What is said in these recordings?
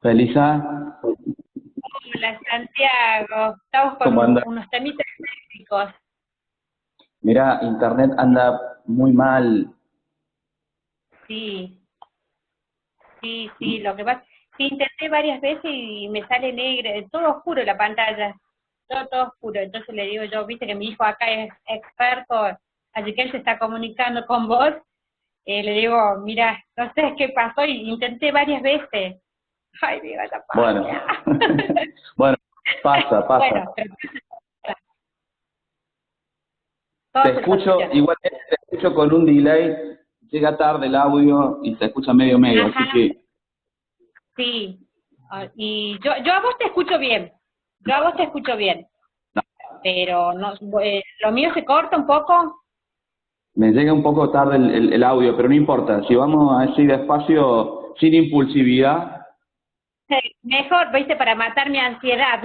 Felisa, Hola Santiago, estamos con ¿cómo anda? unos temitas técnicos. Mira, internet anda muy mal. Sí, sí, lo que pasa, sí, intenté varias veces y me sale negra, todo oscuro la pantalla, todo oscuro. Entonces le digo yo, viste que mi hijo acá es experto, así que él se está comunicando con vos. Le digo, mira, no sé qué pasó y intenté varias veces. Ay, Dios, la Bueno, pandemia. bueno, pasa, pasa. Bueno, pero todo Te se escucho, soluciona. igual te escucho con un delay, llega tarde el audio y se escucha medio medio, así Ajá, que, sí. Y yo a vos te escucho bien. Yo a vos te escucho bien. no, Pero no, lo mío se corta un poco. me llega un poco tarde el audio, pero no importa. Si vamos así despacio, sin impulsividad, Mejor, viste, para matar mi ansiedad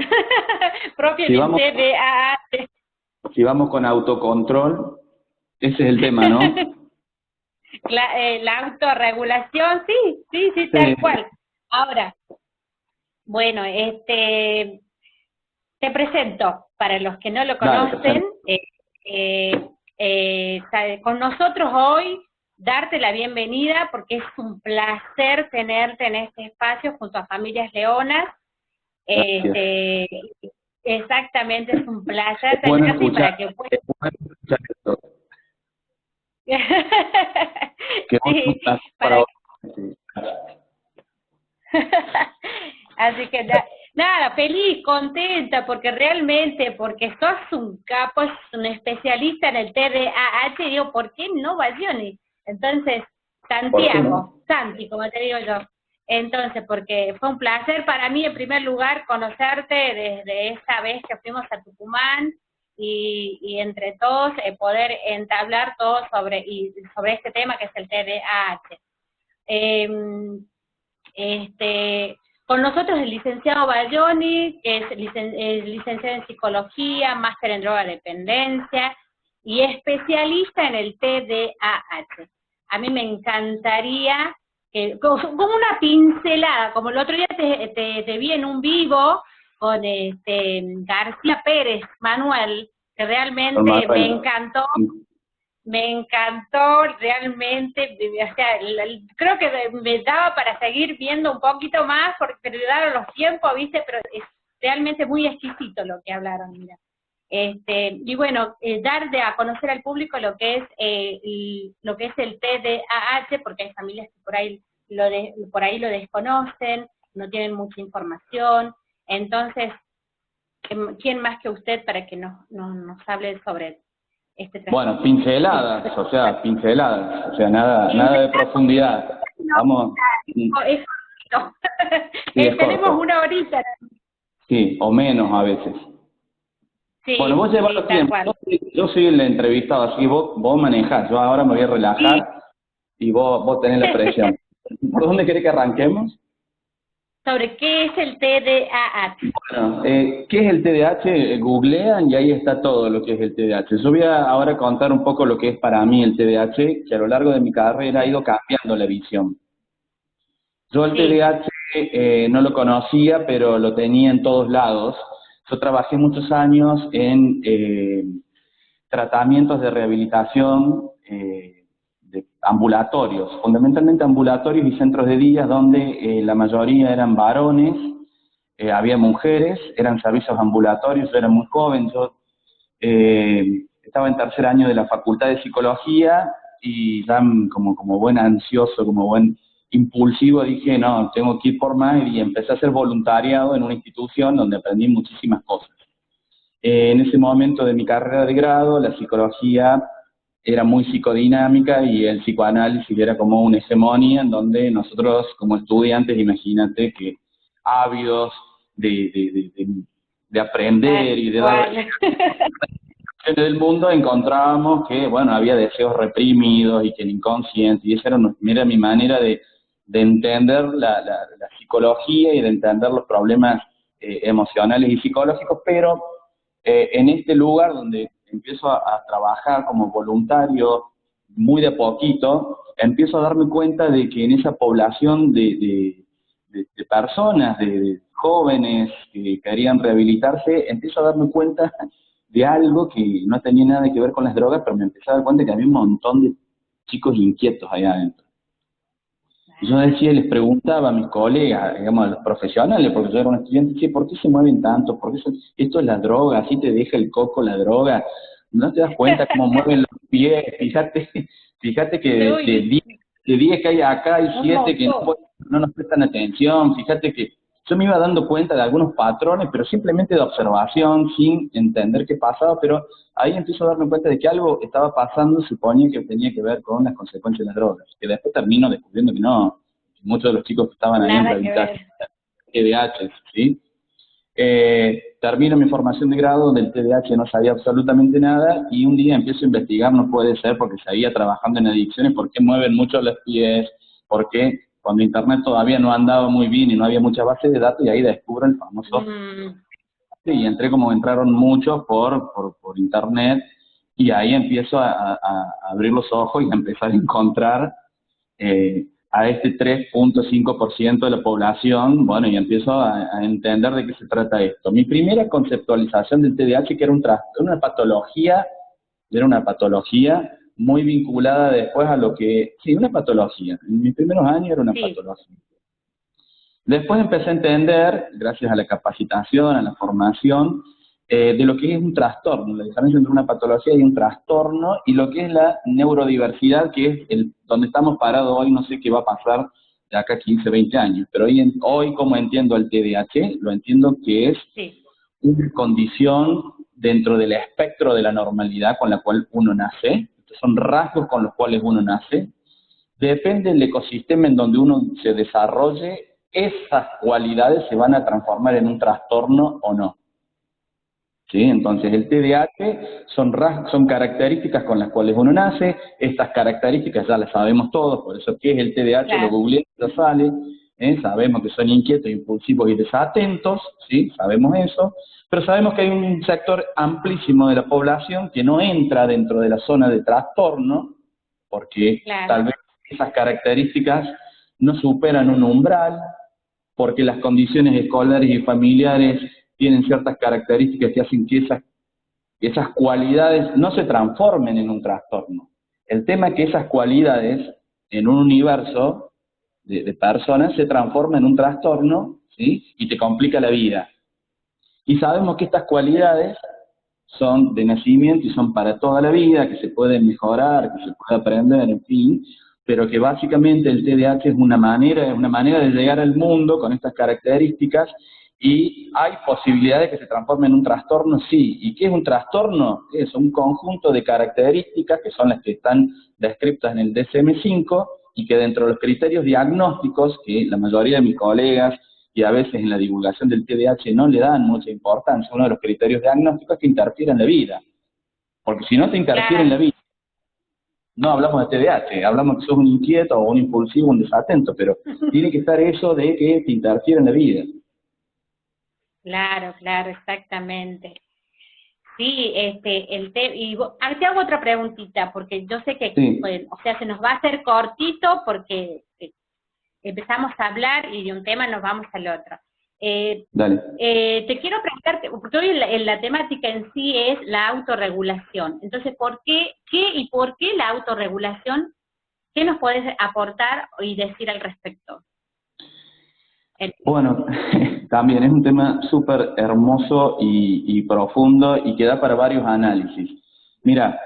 propia si del vamos, TDAH. si vamos con autocontrol, ese es el tema, ¿no? La autorregulación, sí, Sí, tal cual. Ahora, bueno, te presento, para los que no lo dale, conocen, presente. con nosotros hoy, darte la bienvenida porque es un placer tenerte en este espacio junto a Familias Leonas. Gracias. Este, exactamente, es un Es placer bueno tenerte y escuchar, para que puedas... es bueno escuchar esto. Que hoy es un sí, placer para para vos. Sí. Así que nada, feliz, contenta, porque realmente, porque sos un capo, sos un especialista en el TDAH, digo, ¿por qué no Bayoni? Entonces, ¿Por qué no? Santi, como te digo yo. Entonces, porque fue un placer para mí, en primer lugar, conocerte desde esa vez que fuimos a Tucumán y entre todos poder entablar todo sobre este tema que es el TDAH. Eh, con nosotros el licenciado Bayoni, que es licenciado en psicología, máster en drogadependencia y especialista en el TDAH. A mí me encantaría que, como una pincelada, como el otro día te vi en un vivo con García Pérez, Manuel, que Don realmente Manuel. me encantó realmente, o sea, creo que me daba para seguir viendo un poquito más, porque pero daron los tiempos, viste, pero es realmente muy exquisito lo que hablaron, mira. Y bueno, dar a conocer al público lo que es el TDAH, porque hay familias que por ahí lo desconocen, no tienen mucha información. Entonces, ¿quién más que usted para que nos hable sobre este Bueno, trastorno? pinceladas, o sea, nada, nada de profundidad. No, Vamos, es cortito. sí, es Tenemos corto, una horita. sí, o menos a veces. Bueno, vos llevas Sí, los tal tiempos, cual. yo soy el entrevistado, así vos manejás, yo ahora me voy a Sí, relajar y vos tenés la presión. ¿Por dónde querés que arranquemos? sobre qué es el TDAH. Bueno, ¿qué es el TDAH? Googlean y ahí está todo lo que es el TDAH. Yo voy a ahora contar un poco lo que es para mí el TDAH, que a lo largo de mi carrera ha ido cambiando la visión. Yo el Sí, TDAH no lo conocía, pero lo tenía en todos lados. Yo trabajé muchos años en tratamientos de rehabilitación de ambulatorios, fundamentalmente ambulatorios y centros de día, donde la mayoría eran varones, había mujeres, eran servicios ambulatorios, yo era muy joven, yo estaba en tercer año de la Facultad de Psicología y ya como buen ansioso, como buen impulsivo, dije, no, tengo que ir por más y empecé a hacer voluntariado en una institución donde aprendí muchísimas cosas. En ese momento de mi carrera de grado, la psicología era muy psicodinámica y el psicoanálisis era como una hegemonía en donde nosotros como estudiantes, imagínate que ávidos de aprender tal y de dar cual. del mundo encontrábamos que, bueno, había deseos reprimidos y que el inconsciente, y esa era mi manera de entender la psicología y de entender los problemas emocionales y psicológicos, pero en este lugar donde empiezo a trabajar como voluntario muy de poquito, empiezo a darme cuenta de que en esa población de personas, de jóvenes que querían rehabilitarse, empiezo a darme cuenta de algo que no tenía nada que ver con las drogas, pero me empecé a dar cuenta que había un montón de chicos inquietos allá adentro. Y yo decía, les preguntaba a mis colegas, digamos, a los profesionales, porque yo era un estudiante, che, ¿por qué se mueven tanto? ¿Por qué esto es la droga? ¿Así te deja el coco la droga? ¿No te das cuenta cómo mueven los pies? Fíjate que de 10 que hay acá hay 7 que no nos prestan atención. Fíjate que yo me iba dando cuenta de algunos patrones, pero simplemente de observación, sin entender qué pasaba, pero ahí empiezo a darme cuenta de que algo estaba pasando, suponía que tenía que ver con las consecuencias de las drogas, que después termino descubriendo que no, que muchos de los chicos que estaban ahí en rehabilitación, TDAH, ¿sí? Termino mi formación de grado, del TDAH no sabía absolutamente nada, y un día empiezo a investigar, no puede ser, porque seguía trabajando en adicciones, por qué mueven mucho los pies, por qué cuando Internet todavía no andaba muy bien y no había mucha base de datos, y ahí descubro el famoso... Y entré como entraron muchos por Internet, y ahí empiezo a abrir los ojos y a empezar a encontrar a este 3.5% de la población, bueno, y empiezo a entender de qué se trata esto. Mi primera conceptualización del TDAH, que era una patología muy vinculada después a lo que... Sí, una patología. En mis primeros años era una patología. Después empecé a entender, gracias a la capacitación, a la formación, de lo que es un trastorno, la diferencia entre una patología y un trastorno, y lo que es la neurodiversidad, que es donde estamos parados hoy. No sé qué va a pasar de acá a 15, 20 años, pero hoy como entiendo el TDAH, lo entiendo que es una condición dentro del espectro de la normalidad con la cual uno nace. Estos son rasgos con los cuales uno nace. Depende del ecosistema en donde uno se desarrolle, esas cualidades se van a transformar en un trastorno o no. ¿Sí? Entonces el TDAH son características con las cuales uno nace. Estas características ya las sabemos todos, por eso ¿qué es el TDAH? Claro. Lo googleé, ya sale. Sabemos que son inquietos, impulsivos y desatentos, ¿sí? Sabemos eso, pero sabemos que hay un sector amplísimo de la población que no entra dentro de la zona de trastorno, porque tal vez esas características no superan un umbral, porque las condiciones escolares y familiares tienen ciertas características que hacen que esas cualidades no se transformen en un trastorno. El tema es que esas cualidades en un universo de personas se transforman en un trastorno, ¿sí? Y te complica la vida. Y sabemos que estas cualidades son de nacimiento y son para toda la vida, que se pueden mejorar, que se puede aprender, en fin, pero que básicamente el TDAH es una manera de llegar al mundo con estas características. ¿Y hay posibilidades de que se transforme en un trastorno? Sí. ¿Y qué es un trastorno? Es un conjunto de características que son las que están descritas en el DSM-5 y que dentro de los criterios diagnósticos, que la mayoría de mis colegas y a veces en la divulgación del TDAH no le dan mucha importancia, uno de los criterios diagnósticos es que interfiera en la vida. Porque si no te interfiere en la vida, no hablamos de TDAH, hablamos que sos un inquieto o un impulsivo, un desatento, pero tiene que estar eso de que te interfiere en la vida. Claro, exactamente. Sí, y te hago otra preguntita, porque yo sé que, pues, o sea, se nos va a hacer cortito porque empezamos a hablar y de un tema nos vamos al otro. Dale. Te quiero preguntarte, porque hoy la temática en sí es la autorregulación. Entonces, ¿por qué la autorregulación? ¿Qué nos puedes aportar y decir al respecto? Bueno, también es un tema súper hermoso y profundo y que da para varios análisis. Mira,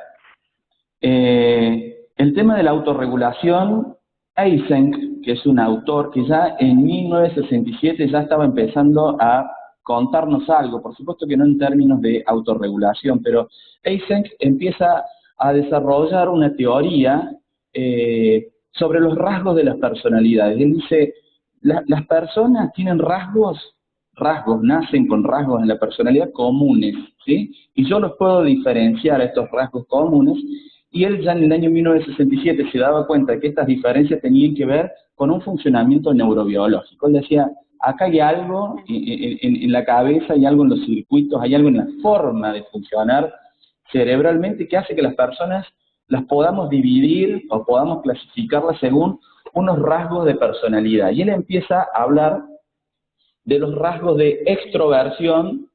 el tema de la autorregulación, Eysenck, que es un autor que ya en 1967 ya estaba empezando a contarnos algo, por supuesto que no en términos de autorregulación, pero Eysenck empieza a desarrollar una teoría sobre los rasgos de las personalidades. Él dice, las personas tienen rasgos, nacen con rasgos en la personalidad comunes, ¿sí? Y yo los puedo diferenciar a estos rasgos comunes, y él ya en el año 1967 se daba cuenta de que estas diferencias tenían que ver con un funcionamiento neurobiológico. Él decía, acá hay algo en la cabeza, hay algo en los circuitos, hay algo en la forma de funcionar cerebralmente que hace que las personas las podamos dividir o podamos clasificarlas según unos rasgos de personalidad. Y él empieza a hablar de los rasgos de extroversión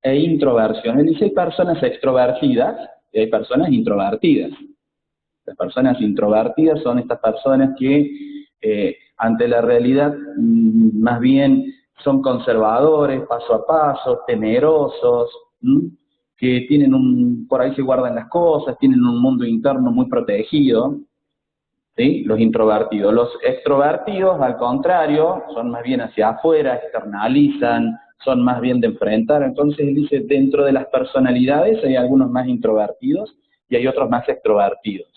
e introversión. Él dice, hay personas extrovertidas y hay personas introvertidas. Las personas introvertidas son estas personas que ante la realidad más bien son conservadores, paso a paso, temerosos, que tienen por ahí se guardan las cosas, tienen un mundo interno muy protegido, ¿sí? Los introvertidos. Los extrovertidos, al contrario, son más bien hacia afuera, externalizan, son más bien de enfrentar. Entonces él dice, dentro de las personalidades hay algunos más introvertidos y hay otros más extrovertidos.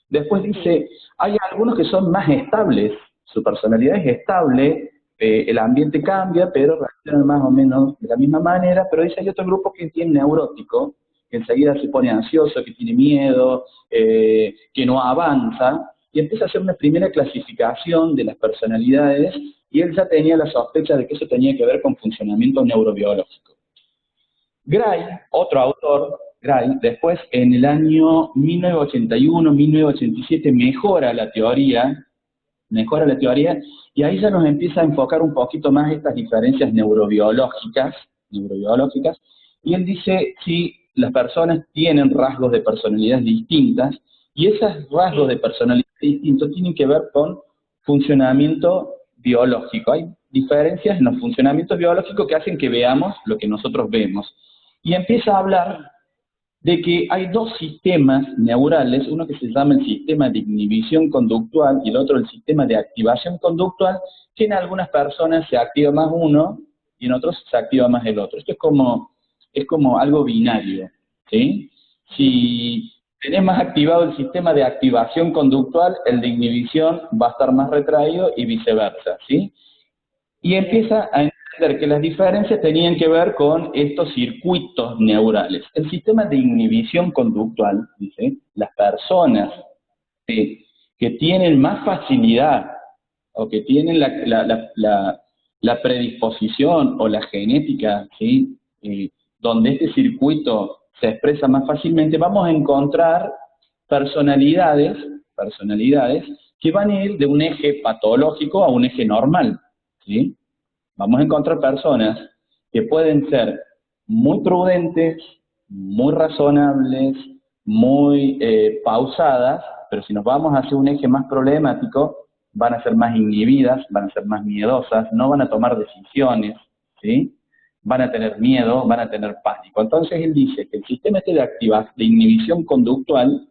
Después dice, hay algunos que son más estables, su personalidad es estable, el ambiente cambia, pero reaccionan más o menos de la misma manera, pero dice, hay otro grupo que tiene neurótico, que enseguida se pone ansioso, que tiene miedo, que no avanza, y empieza a hacer una primera clasificación de las personalidades, y él ya tenía la sospecha de que eso tenía que ver con funcionamiento neurobiológico. Gray, otro autor, Gray, después en el año 1981-1987 mejora la teoría, y ahí ya nos empieza a enfocar un poquito más estas diferencias neurobiológicas, y él dice, sí, las personas tienen rasgos de personalidad distintas, y esos rasgos de personalidad distintos tienen que ver con funcionamiento biológico. Hay diferencias en los funcionamientos biológicos que hacen que veamos lo que nosotros vemos. Y empieza a hablar de que hay dos sistemas neurales, uno que se llama el sistema de inhibición conductual y el otro el sistema de activación conductual, que en algunas personas se activa más uno y en otros se activa más el otro. Esto es como algo binario, ¿sí? Si tenés más activado el sistema de activación conductual, el de inhibición va a estar más retraído y viceversa, ¿sí? Y empieza a entender que las diferencias tenían que ver con estos circuitos neurales. El sistema de inhibición conductual, dice, las personas que tienen más facilidad o que tienen la predisposición o la genética, ¿sí? Donde este circuito se expresa más fácilmente, vamos a encontrar personalidades que van a ir de un eje patológico a un eje normal, ¿sí? Vamos a encontrar personas que pueden ser muy prudentes, muy razonables, muy pausadas, pero si nos vamos hacia un eje más problemático, van a ser más inhibidas, van a ser más miedosas, no van a tomar decisiones, ¿sí? Van a tener miedo, van a tener pánico. Entonces él dice que el sistema de inhibición conductual,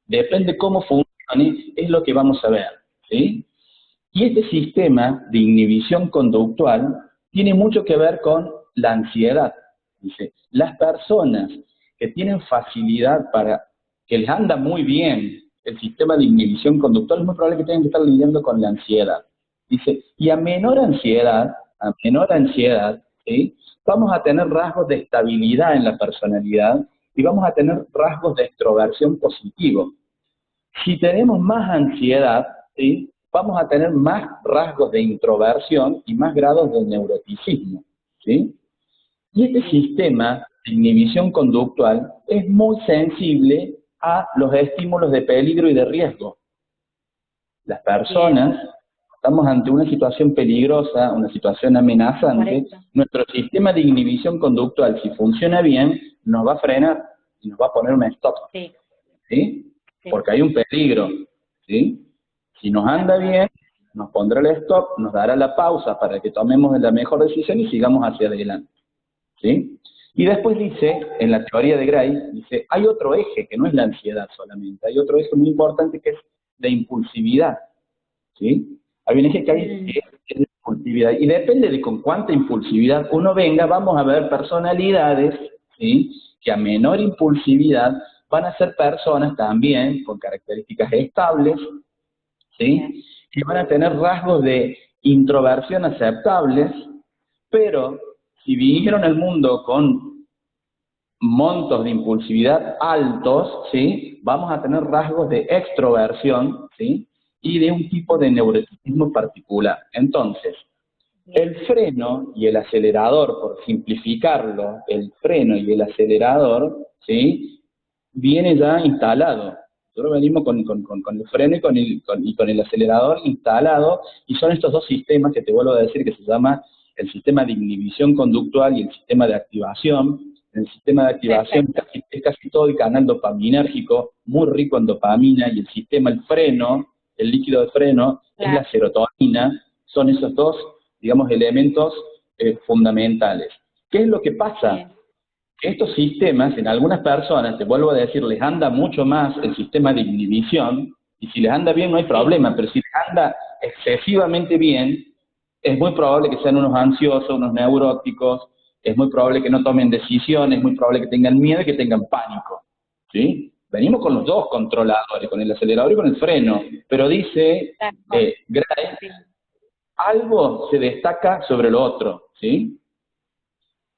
depende cómo funcione, es lo que vamos a ver, ¿sí? Y este sistema de inhibición conductual tiene mucho que ver con la ansiedad. Dice, las personas que tienen facilidad que les anda muy bien el sistema de inhibición conductual, es muy probable que tengan que estar lidiando con la ansiedad. Dice, y a menor ansiedad, ¿sí? Vamos a tener rasgos de estabilidad en la personalidad y vamos a tener rasgos de extroversión positivo. Si tenemos más ansiedad, ¿sí? Vamos a tener más rasgos de introversión y más grados de neuroticismo, ¿sí? Y este sistema de inhibición conductual es muy sensible a los estímulos de peligro y de riesgo. Las personas, estamos ante una situación peligrosa, una situación amenazante, nuestro sistema de inhibición conductual, si funciona bien, nos va a frenar y nos va a poner un stop, ¿sí? Porque hay un peligro, ¿sí? Si nos anda bien, nos pondrá el stop, nos dará la pausa para que tomemos la mejor decisión y sigamos hacia adelante, ¿sí? Y después dice, en la teoría de Gray, dice, hay otro eje que no es la ansiedad solamente, hay otro eje muy importante que es de impulsividad, ¿sí? Hay un eje que es de impulsividad, y depende de con cuánta impulsividad uno venga, vamos a ver personalidades, ¿sí? Que a menor impulsividad van a ser personas también con características estables, ¿sí? Que van a tener rasgos de introversión aceptables, pero si vinieron al mundo con montos de impulsividad altos, ¿sí? Vamos a tener rasgos de extroversión, ¿sí? Y de un tipo de neuroticismo particular. Entonces, el freno y el acelerador, por simplificarlo, el freno y el acelerador, ¿sí? Viene ya instalado. Nosotros venimos con el freno y con el acelerador instalado, y son estos dos sistemas que te vuelvo a decir que se llama el sistema de inhibición conductual y el sistema de activación. En el sistema de activación es casi todo el canal dopaminérgico, muy rico en dopamina, y el sistema, el freno, el líquido de freno, es la serotonina. Son esos dos, digamos, elementos fundamentales. ¿Qué es lo que pasa? Estos sistemas, en algunas personas, te vuelvo a decir, les anda mucho más el sistema de inhibición, y si les anda bien no hay problema, pero si les anda excesivamente bien, es muy probable que sean unos ansiosos, unos neuróticos, es muy probable que no tomen decisiones, es muy probable que tengan miedo y que tengan pánico, ¿sí? Venimos con los dos controladores, con el acelerador y con el freno, pero dice Gray, algo se destaca sobre lo otro, ¿sí?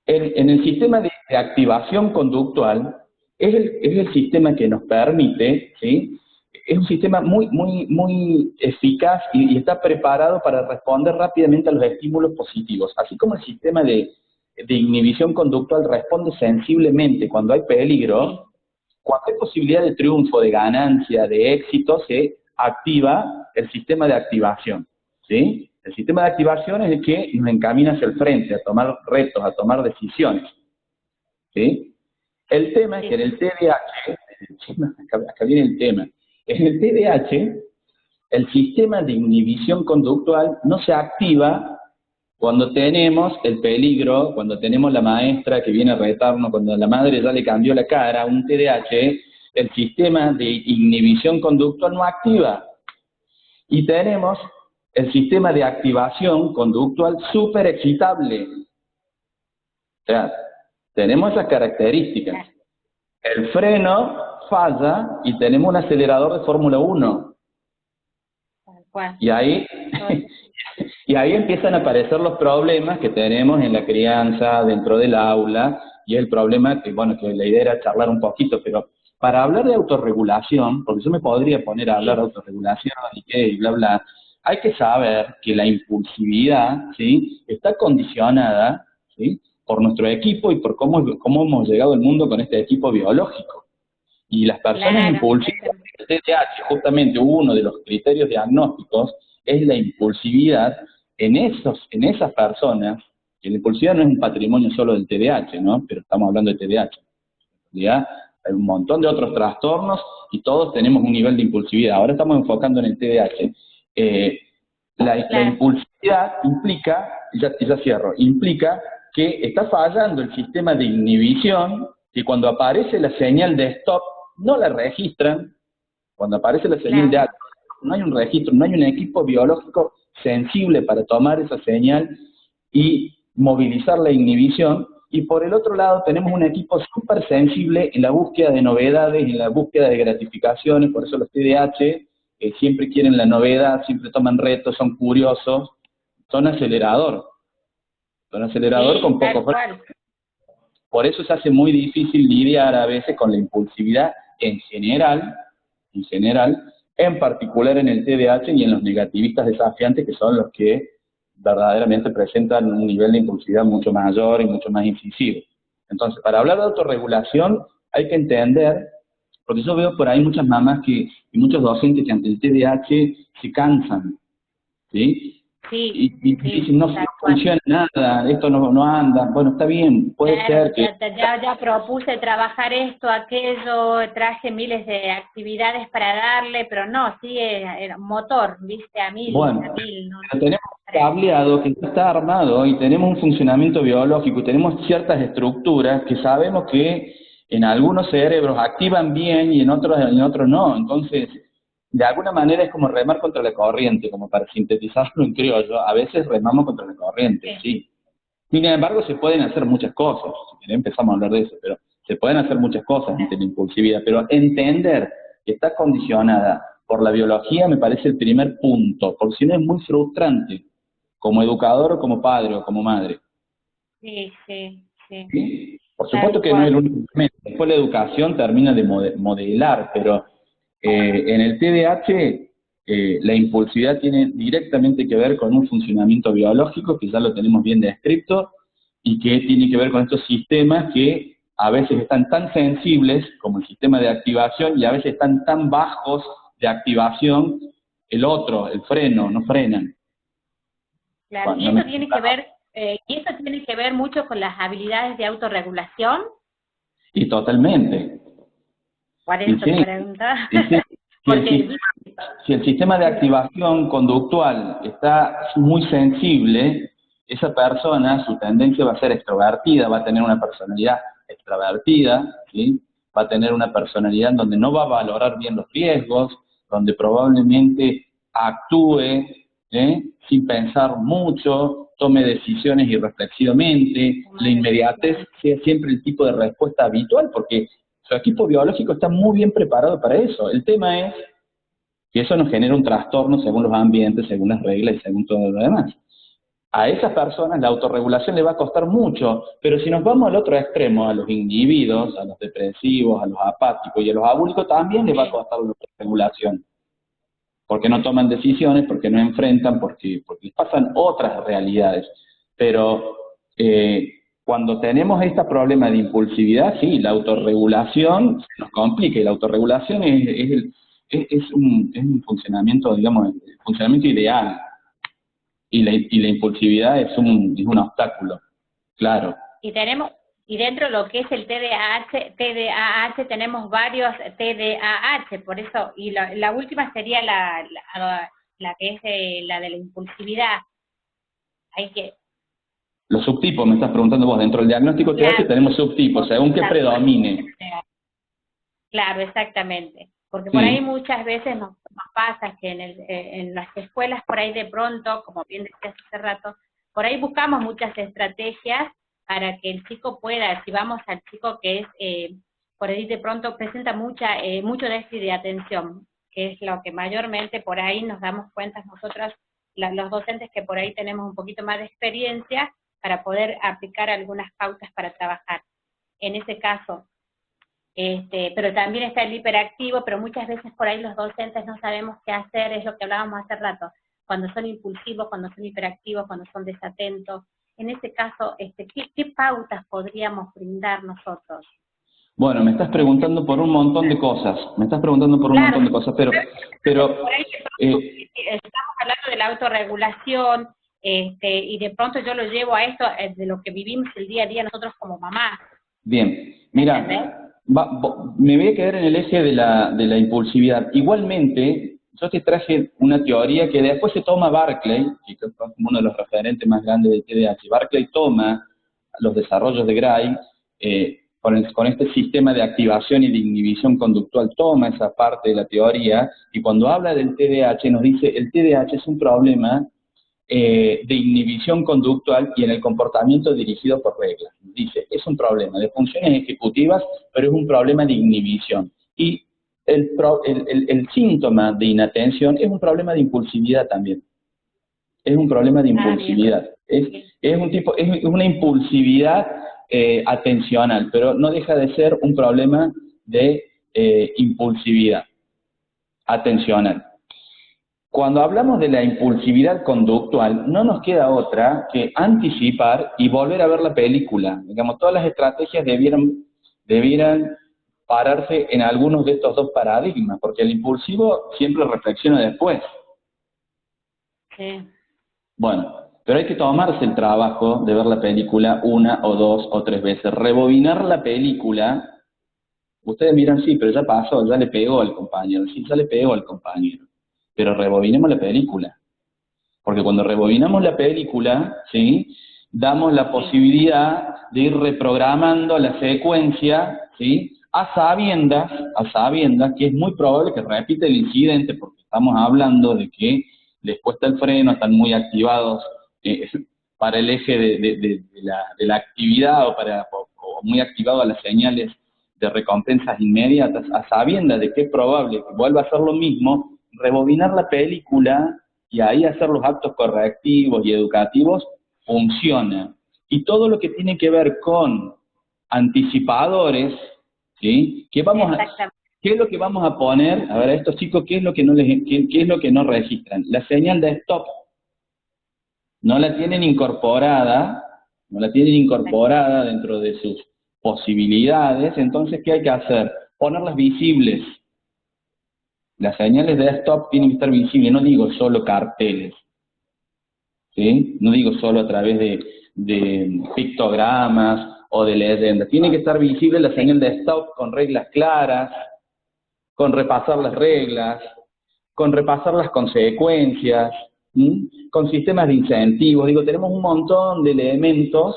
En el sistema de activación conductual, es el sistema que nos permite, ¿sí? Es un sistema muy eficaz y está preparado para responder rápidamente a los estímulos positivos. Así como el sistema de inhibición conductual responde sensiblemente cuando hay peligro, cuando hay posibilidad de triunfo, de ganancia, de éxito, se activa el sistema de activación, ¿sí? El sistema de activación es el que nos encamina hacia el frente, a tomar retos, a tomar decisiones, ¿sí? El tema es que en el TDAH, acá viene el tema, en el TDAH, el sistema de inhibición conductual no se activa cuando tenemos el peligro, cuando tenemos la maestra que viene a retarnos, cuando la madre ya le cambió la cara, un TDAH, el sistema de inhibición conductual no activa. Y tenemos el sistema de activación conductual súper excitable. O sea, tenemos esas características. El freno falla y tenemos un acelerador de Fórmula 1. Y ahí empiezan a aparecer los problemas que tenemos en la crianza, dentro del aula, y el problema que, bueno, que la idea era charlar un poquito, pero para hablar de autorregulación, porque yo me podría poner a hablar de autorregulación y bla, bla, hay que saber que la impulsividad, ¿sí?, está condicionada, ¿sí?, por nuestro equipo y por cómo hemos llegado al mundo con este equipo biológico. Y las personas impulsivas, el TDAH, justamente uno de los criterios diagnósticos es la impulsividad en esas personas, que la impulsividad no es un patrimonio solo del TDAH, ¿no? Pero estamos hablando de TDAH. En realidad hay un montón de otros trastornos y todos tenemos un nivel de impulsividad. Ahora estamos enfocando en el TDAH. La impulsividad implica, ya cierro, implica que está fallando el sistema de inhibición, que cuando aparece la señal de stop, no la registran. Cuando aparece la señal de alto, no hay un registro, no hay un equipo biológico sensible para tomar esa señal y movilizar la inhibición. Y por el otro lado tenemos un equipo súper sensible en la búsqueda de novedades, en la búsqueda de gratificaciones. Por eso los TDAH siempre quieren la novedad, siempre toman retos, son curiosos, son acelerador. Son acelerador con poco freno. Por eso se hace muy difícil lidiar a veces con la impulsividad en general, en particular en el TDAH y en los negativistas desafiantes, que son los que verdaderamente presentan un nivel de impulsividad mucho mayor y mucho más incisivo. Entonces, para hablar de autorregulación hay que entender, porque yo veo por ahí muchas mamás y muchos docentes que ante el TDAH se cansan, ¿sí? Y dicen, no funciona nada, esto no anda. Bueno, está bien, puede ser que... Ya propuse trabajar esto, aquello, traje miles de actividades para darle, pero no, sigue motor, viste, a mil. Bueno, a mil, no, tenemos un cableado que está armado y tenemos un funcionamiento biológico y tenemos ciertas estructuras que sabemos que en algunos cerebros activan bien y en otros no. Entonces, de alguna manera es como remar contra la corriente, como para sintetizarlo en criollo. A veces remamos contra la corriente, sí. Sin embargo, se pueden hacer muchas cosas. Si querés, empezamos a hablar de eso, pero se pueden hacer muchas cosas ante la impulsividad. Pero entender que está condicionada por la biología me parece el primer punto, porque si no es muy frustrante, como educador o como padre o como madre. Sí. ¿Sí? Por supuesto que no es el único elemento. Después la educación termina de modelar, pero en el TDAH la impulsividad tiene directamente que ver con un funcionamiento biológico que ya lo tenemos bien descrito y que tiene que ver con estos sistemas que a veces están tan sensibles como el sistema de activación y a veces están tan bajos de activación el otro, el freno, no frenan. Claro, y eso tiene que ver, mucho con las habilidades de autorregulación. Y totalmente. Por eso te preguntaba. Si el sistema de activación conductual está muy sensible, esa persona, su tendencia va a ser extrovertida, va a tener una personalidad extrovertida, ¿sí? Va a tener una personalidad en donde no va a valorar bien los riesgos, donde probablemente actúe sin pensar mucho, tome decisiones irreflexivamente, la inmediatez sea siempre el tipo de respuesta habitual, porque su equipo biológico está muy bien preparado para eso. El tema es que eso nos genera un trastorno según los ambientes, según las reglas y según todo lo demás. A esas personas la autorregulación le va a costar mucho, pero si nos vamos al otro extremo, a los individuos, a los depresivos, a los apáticos y a los abúlicos, también les va a costar la autorregulación. Porque no toman decisiones, porque no enfrentan, porque les pasan otras realidades. Pero cuando tenemos este problema de impulsividad, sí, la autorregulación nos complica, y la autorregulación es un funcionamiento, digamos, el funcionamiento ideal. Y la impulsividad es un obstáculo, claro. Y dentro de lo que es el TDAH tenemos varios TDAH, por eso, y la última sería la que es la de la impulsividad. Los subtipos, me estás preguntando vos, dentro del diagnóstico TDAH tenemos subtipos, según que predomine. Claro, exactamente. Porque por ahí muchas veces nos pasa que en las escuelas por ahí de pronto, como bien decías hace rato, por ahí buscamos muchas estrategias para que el chico pueda, si vamos al chico que es, por ahí de pronto presenta mucho déficit de atención, que es lo que mayormente por ahí nos damos cuenta nosotros, los docentes que por ahí tenemos un poquito más de experiencia, para poder aplicar algunas pautas para trabajar. En ese caso, pero también está el hiperactivo, pero muchas veces por ahí los docentes no sabemos qué hacer, es lo que hablábamos hace rato, cuando son impulsivos, cuando son hiperactivos, cuando son desatentos. En ese caso, ¿qué pautas podríamos brindar nosotros? Bueno, me estás preguntando por un montón de cosas, pero por ahí estamos hablando de la autorregulación, y de pronto yo lo llevo a esto de lo que vivimos el día a día nosotros como mamás. Bien, mira, me voy a quedar en el eje de la impulsividad. Igualmente, yo te traje una teoría que después se toma Barclay, que es como uno de los referentes más grandes del TDAH. Barclay toma los desarrollos de Gray con este sistema de activación y de inhibición conductual, toma esa parte de la teoría, y cuando habla del TDAH nos dice el TDAH es un problema de inhibición conductual y en el comportamiento dirigido por reglas. Dice, es un problema de funciones ejecutivas, pero es un problema de inhibición. Y el síntoma de inatención es un problema de impulsividad también. Es un problema de impulsividad. Es una impulsividad atencional, pero no deja de ser un problema de impulsividad atencional. Cuando hablamos de la impulsividad conductual, no nos queda otra que anticipar y volver a ver la película. Digamos, todas las estrategias debieran pararse en algunos de estos dos paradigmas, porque el impulsivo siempre reflexiona después. Sí. Bueno, pero hay que tomarse el trabajo de ver la película una o dos o tres veces, rebobinar la película. Ustedes miran, sí, pero ya pasó, ya le pegó al compañero, sí, ya le pegó al compañero. Pero rebobinemos la película. Porque cuando rebobinamos la película, ¿sí?, damos la posibilidad de ir reprogramando la secuencia, ¿sí?, a sabiendas que es muy probable que repita el incidente, porque estamos hablando de que les cuesta el freno, están muy activados para el eje de la actividad o muy activados a las señales de recompensas inmediatas, a sabiendas de que es probable que vuelva a hacer lo mismo, rebobinar la película y ahí hacer los actos correctivos y educativos funciona. Y todo lo que tiene que ver con anticipadores, ¿sí?, ¿qué es lo que vamos a poner? A ver, a estos chicos, ¿qué es lo que no registran? La señal de stop. No la tienen incorporada dentro de posibilidades, entonces, ¿qué hay que hacer? Ponerlas visibles. Las señales de stop tienen que estar visibles, no digo solo carteles, ¿sí? No digo solo a través de pictogramas o de leyendas. Tiene que estar visible la señal de stop con reglas claras, con repasar las reglas, con repasar las consecuencias, con sistemas de incentivos. Digo, tenemos un montón de elementos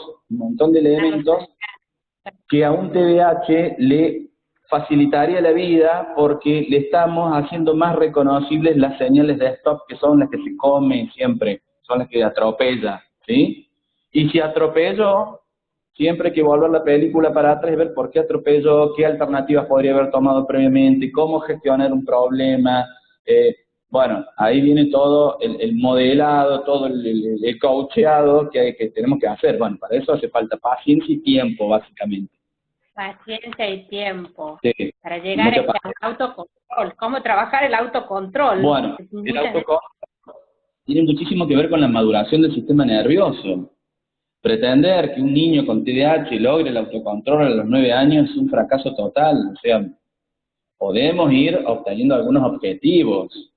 que a un TDAH le facilitaría la vida porque le estamos haciendo más reconocibles las señales de stop, que son las que se come siempre, son las que atropella, ¿sí? Y si atropelló, siempre hay que volver la película para atrás y ver por qué atropelló, qué alternativas podría haber tomado previamente, cómo gestionar un problema. Bueno, ahí viene todo el modelado, todo el coacheado que tenemos que hacer. Bueno, para eso hace falta paciencia y tiempo, básicamente. Paciencia y tiempo. Sí, para llegar al autocontrol. ¿Cómo trabajar el autocontrol? Bueno, el autocontrol tiene muchísimo que ver con la maduración del sistema nervioso. Pretender que un niño con TDAH logre el autocontrol a los 9 años es un fracaso total. O sea, podemos ir obteniendo algunos objetivos,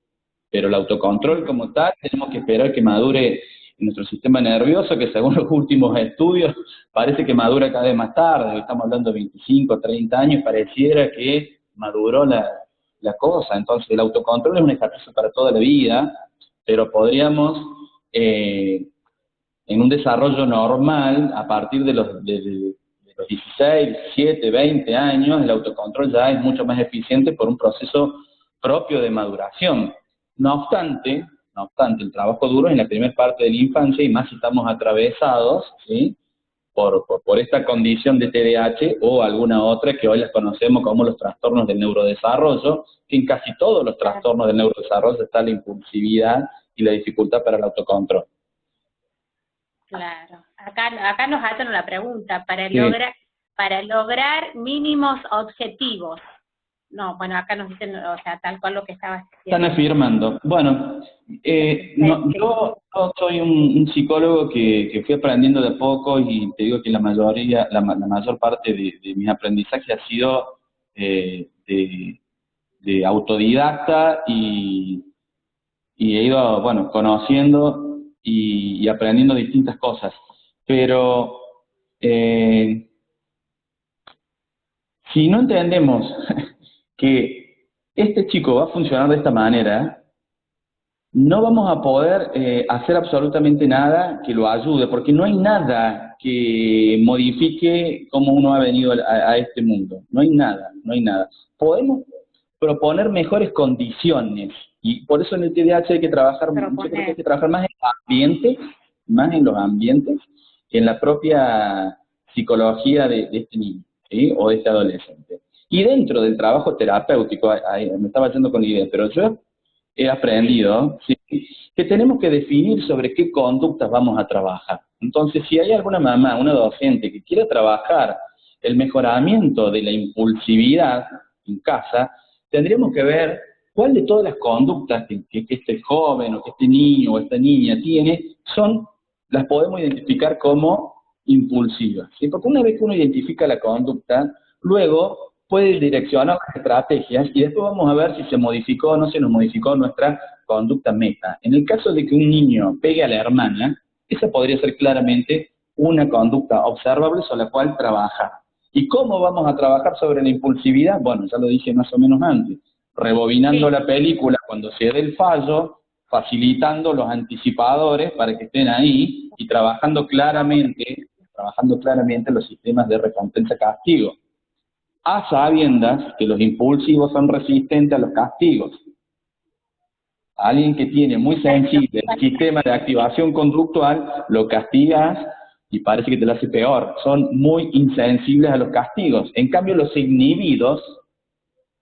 pero el autocontrol como tal tenemos que esperar que madure en nuestro sistema nervioso, que según los últimos estudios parece que madura cada vez más tarde. Estamos hablando de 25, 30 años, pareciera que maduró la cosa. Entonces el autocontrol es un ejercicio para toda la vida, pero podríamos, en un desarrollo normal, a partir de los 16, 17, 20 años, el autocontrol ya es mucho más eficiente por un proceso propio de maduración. No obstante, el trabajo duro es en la primera parte de la infancia, y más si estamos atravesados, ¿sí?, por esta condición de TDAH o alguna otra que hoy las conocemos como los trastornos del neurodesarrollo, que en casi todos los trastornos del neurodesarrollo está la impulsividad y la dificultad para el autocontrol. Claro. Acá nos hacen una pregunta, Sí. para lograr mínimos objetivos. No, bueno, acá nos dicen, o sea, tal cual lo que estabas diciendo. Están afirmando. Bueno, yo soy un psicólogo que fui aprendiendo de a poco, y te digo que la mayor parte de mis aprendizajes ha sido de autodidacta, y he ido, bueno, conociendo y aprendiendo distintas cosas. Pero si no entendemos que este chico va a funcionar de esta manera, no vamos a poder hacer absolutamente nada que lo ayude, porque no hay nada que modifique cómo uno ha venido a este mundo. No hay nada. Podemos proponer mejores condiciones, y por eso en el TDAH hay que trabajar, yo creo que hay que trabajar más en los ambientes, que en la propia psicología de este niño, ¿sí?, o de este adolescente. Y dentro del trabajo terapéutico, me estaba yendo con la idea, pero yo he aprendido, ¿sí?, que tenemos que definir sobre qué conductas vamos a trabajar. Entonces, si hay alguna mamá, una docente que quiera trabajar el mejoramiento de la impulsividad en casa, tendríamos que ver cuál de todas las conductas que este joven o que este niño o esta niña tiene las podemos identificar como impulsivas, ¿sí? Porque una vez que uno identifica la conducta, luego puede direccionar las estrategias, y después vamos a ver si se modificó o no se nos modificó nuestra conducta meta. En el caso de que un niño pegue a la hermana, esa podría ser claramente una conducta observable sobre la cual trabajar. ¿Y cómo vamos a trabajar sobre la impulsividad? Bueno, ya lo dije más o menos antes, rebobinando la película cuando se dé el fallo, facilitando los anticipadores para que estén ahí, y trabajando claramente los sistemas de recompensa-castigo, a sabiendas que los impulsivos son resistentes a los castigos. Alguien que tiene muy sensible el sistema de activación conductual, lo castigas y parece que te lo hace peor. Son muy insensibles a los castigos. En cambio, los inhibidos,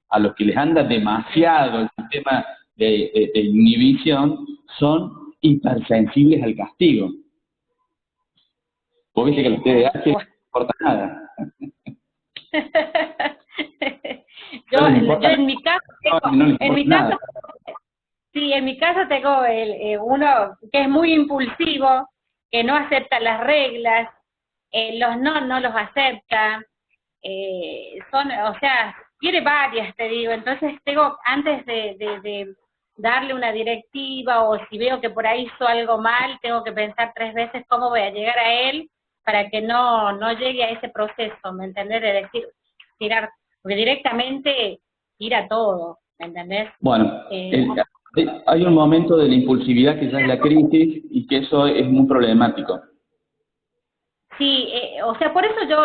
a los que les anda demasiado el sistema de inhibición, son hipersensibles al castigo. Vos viste que los TDAH no importa nada. yo en mi caso tengo uno que es muy impulsivo, que no acepta las reglas, los no los acepta, o sea, quiere varias, te digo, entonces tengo, antes de darle una directiva, o si veo que por ahí hizo algo mal, tengo que pensar 3 veces cómo voy a llegar a él para que no llegue a ese proceso, ¿me entendés? De decir, tirar, porque directamente tira todo, ¿me entendés? Bueno, hay un momento de la impulsividad que ya es la crisis y que eso es muy problemático. Sí, o sea, por eso yo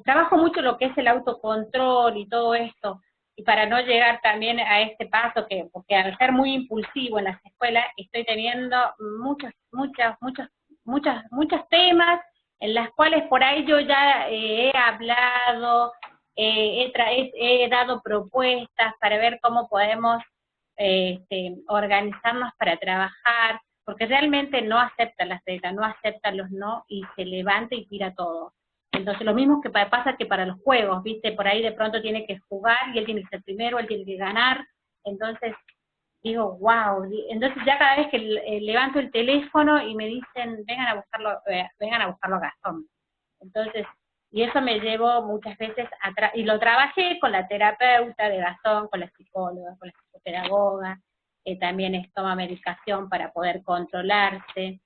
trabajo mucho lo que es el autocontrol y todo esto, y para no llegar también a este paso, porque al ser muy impulsivo en las escuelas, estoy teniendo muchos temas en las cuales por ahí yo ya he hablado, he dado propuestas para ver cómo podemos organizarnos para trabajar, porque realmente no acepta las reglas, no acepta los no, y se levanta y tira todo. Entonces lo mismo que pasa que para los juegos, ¿viste? Por ahí de pronto tiene que jugar y él tiene que ser primero, él tiene que ganar, entonces digo, wow, entonces ya cada vez que levanto el teléfono y me dicen, vengan a buscarlo a Gastón. Entonces, y eso me llevó muchas veces y lo trabajé con la terapeuta de Gastón, con la psicóloga, con la psicopedagoga, también toma medicación para poder controlarse,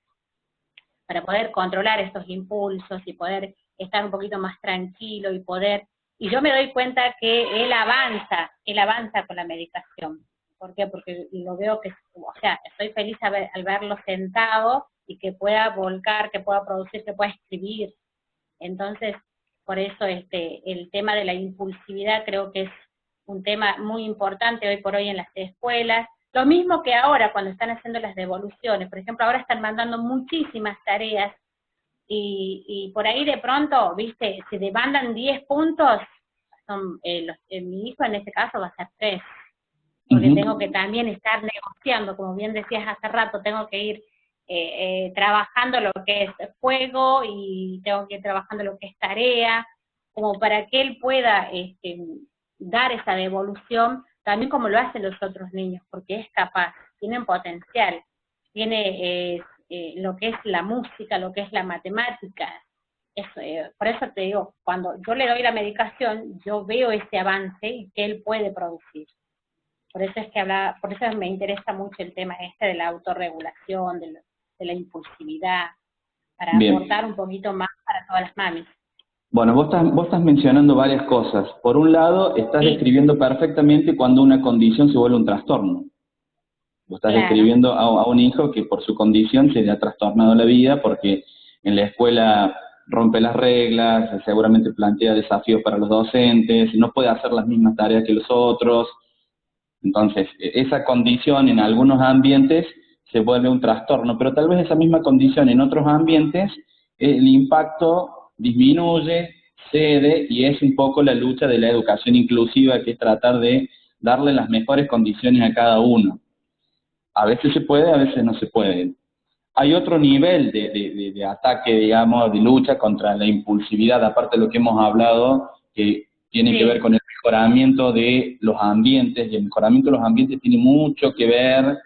para poder controlar estos impulsos y poder estar un poquito más tranquilo y yo me doy cuenta que él avanza con la medicación. ¿Por qué? Porque lo veo que, o sea, estoy feliz al verlo sentado y que pueda volcar, que pueda producir, que pueda escribir. Entonces, por eso el tema de la impulsividad creo que es un tema muy importante hoy por hoy en las escuelas. Lo mismo que ahora cuando están haciendo las devoluciones. Por ejemplo, ahora están mandando muchísimas tareas y por ahí de pronto, viste, si demandan 10 puntos, mi hijo en este caso va a ser 3, porque tengo que también estar negociando, como bien decías hace rato, tengo que ir trabajando lo que es juego y tengo que ir trabajando lo que es tarea, como para que él pueda dar esa devolución, también como lo hacen los otros niños, porque es capaz, tienen potencial, tiene lo que es la música, lo que es la matemática. Por eso te digo, cuando yo le doy la medicación, yo veo ese avance y que él puede producir. Por eso por eso me interesa mucho el tema de la autorregulación, de la impulsividad, para aportar un poquito más para todas las mamis. Bueno, vos estás mencionando varias cosas. Por un lado, estás describiendo perfectamente cuando una condición se vuelve un trastorno. Vos estás describiendo a un hijo que por su condición se le ha trastornado la vida porque en la escuela rompe las reglas, seguramente plantea desafíos para los docentes, no puede hacer las mismas tareas que los otros. Entonces, esa condición en algunos ambientes se vuelve un trastorno, pero tal vez esa misma condición en otros ambientes, el impacto disminuye, cede, y es un poco la lucha de la educación inclusiva, que es tratar de darle las mejores condiciones a cada uno. A veces se puede, a veces no se puede. Hay otro nivel de ataque, digamos, de lucha contra la impulsividad, aparte de lo que hemos hablado, que tiene que ver con el mejoramiento de los ambientes, y el mejoramiento de los ambientes tiene mucho que ver